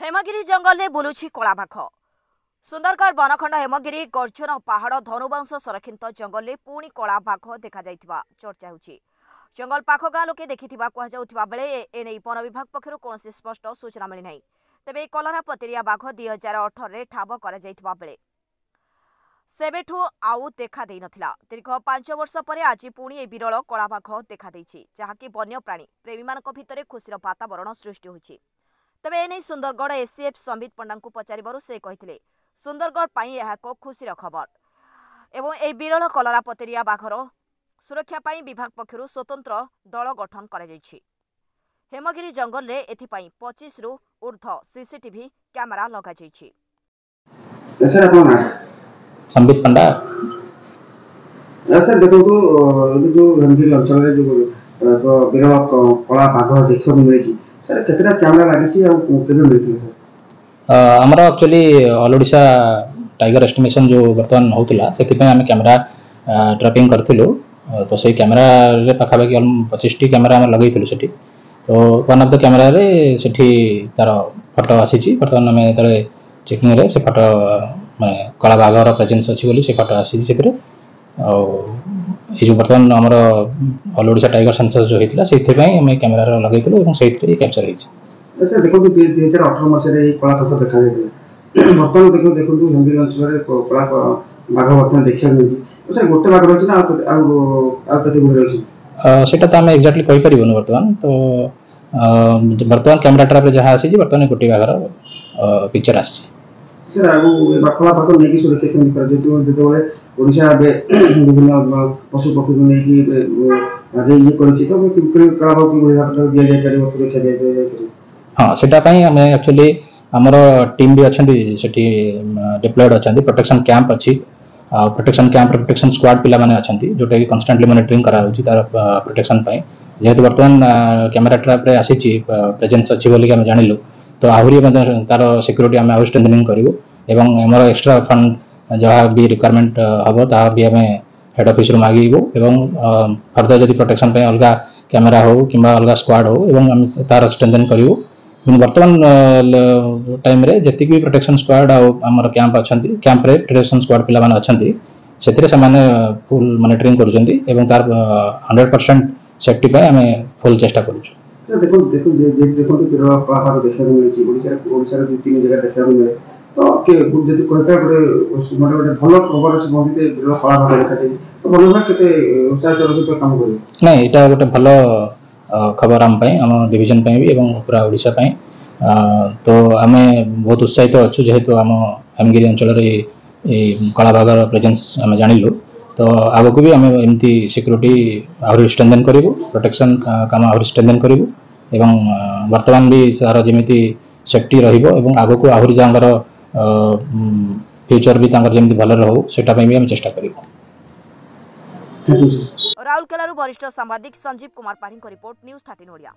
हेमगिरी जंगल में बुलुछि कला बाघ। सुंदरगढ़ बनखंड हेमगिरी गर्जन पहाड़ धनुवंश संरक्षित जंगल में पुणी कला बाघ देखा चर्चा होछि। जंगल पाख गाँ लोके देखिथिबा कहजाउथिबा बेले एने वन विभाग पक्षरु कोनोसी स्पष्ट सूचना मिली नाही। तेबे कलरा पतेरिया बाघ 2018 रे ठाब करा जाइथिबा बेले सेबेठू आउ देखा देई नथिला। दीर्घ 5 वर्ष पर आज पुणी ए विरल कला बाघ देखा देइछि, जहाँकि वन्यप्राणी प्रेमी मानक भितरे खुशीर वातावरण सृष्टि होछि। तेबे एने सुंदरगढ़ एसीएफ संबित पंडा को पचारिबारु से कहिथिले सुंदरगढ़ पई यह एक खुशीर खबर एवं ए विरल कलरा पतेरिया बाघर सुरक्षा पई विभाग पक्षरु स्वतंत्र दल गठन करा जाइछि। हेमगिरी जंगल रे एथिपई 25 रु ऊर्ध्व सीसीटीवी कैमेरा लगा जाइछि। संबित पंडा सर देखो जो हेमगिरी अंचल रे जो विरल कला बाघ देखो मिली सर केतरा कैमरा लागिछि आ केबे मिलथि सर हमरा actually all Odisha tiger estimation जो वर्तमान होतला सेति पे हम कैमरा ट्रैपिंग करथिलु। तो से कैमरा रे पाखाबाकी 25 टी कैमरा हम लगैथिलु सेठी। तो वन ऑफ द कैमरा रे सेठी तार फोटो आसीछि। वर्तमान हम तरे चेकिंग रे से फोटो माने कला बाघर प्रेजेंस अछि बोली से फोटो आसीछि सेतिर। आ ए जो वर्तमान हमर ऑल ओडिशा टाइगर सेंसस जो हेतला सेति पे हम कैमरा रे लगैथिलु এবং सेति कैप्चर हेछि। सर देखो 2018 मसरे कला तत्व देखा जाइଥିଲା। वर्तमान देखो हेमगिरी अंचल रे कला बाघ वर्तमान देखिया मिलछि। सर गोटे बाघ रहछि ना आ कते गुण रहछि सेटा त हम एक्जेक्टली कहि परिबोन। वर्तमान तो वर्तमान कैमरा ट्रैप रे जहा आसी वर्तमान गोटे बाघर पिक्चर आसी। सर आगु कला बाघ नेकी सुरक्षा केमि कर जेतो ओडिशा बे विभिन्न पशु पक्षी को नेकी आगे ये करछि तो कला बाघ की हाथ दिया जाय परिबो सुरक्षा दिया जाय। हाँ सेटा पई हम एक्चुअली हमर टीम भी अछंती सेठी डिप्लॉयड अछंती। प्रोटेक्शन कैंप अछि। प्रोटेक्शन कैंप प्रोटेक्शन स्क्वाड पिला माने अछंती जोटा कि कांस्टेंटली मॉनिटरिंग करा होछि तार प्रोटेक्शन पई। जेहेतु वर्तमान कैमरा ट्रैप रे आसीछि प्रेजेंस अछि बोली हम जानिलु। तो आहुरी तार सिक्योरिटी हम आउ स्ट्रेंथनिंग करिवो एवं हमर एक्स्ट्रा फंड जहा भी रिक्वायरमेंट हबो ता भी हम हेड ऑफिस रो मागिबो एवं फर्दर जदि प्रोटेक्शन पई अलगा कैमरा हो किबा अलगा स्क्वाड हो एवं हम तार स्ट्रेंथन करिवो। वर्तमान टाइम रे जति भी प्रोटेक्शन स्क्वाड आमर कैंप अछंती कैंप रे प्रोटेक्शन स्क्वाड पिला माने अछंती सेतिरे समान फुल मॉनिटरिंग करूचंती एवं तार 100% सेफ्टी पय हमें फुल चेष्टा करूछु। देखो विरल पहाड़ देखा मिलछि ओडिसा रे तीन जगह देखा मिले तो के जति कोटा गोटे भलो खबर से बंदिते विरल पहाड़ देखा जाय तो बोलना केते उत्साह सहित काम करी नै एटा गोटे भलो खबर हम पई हम डिवीजन पई भी एवं पूरा ओडिशा पई। तो आमे बहुत उत्साहित अच्छु जेहेतु हम हेमगिरी अंचल रे कला बाघर प्रेजेंस हम जानिलु। तो आगो को भी हम एमती सिक्योरिटी आहुरी स्ट्रेंथन करिवो प्रोटेक्शन काम आहुरी स्ट्रेंथन करिवो एवं वर्तमान भी सारा जेमिति सेफ्टी रहिबो एवं आगो को आहुरी जांगर फ्यूचर भी तांगर जेमिति भलो रहौ सेटा पई भी हम चेष्टा करिवो। राउरकेला वरिष्ठ सांबादिक संजीव कुमार पाढ़ी रिपोर्ट न्यूज 13 ओडिया।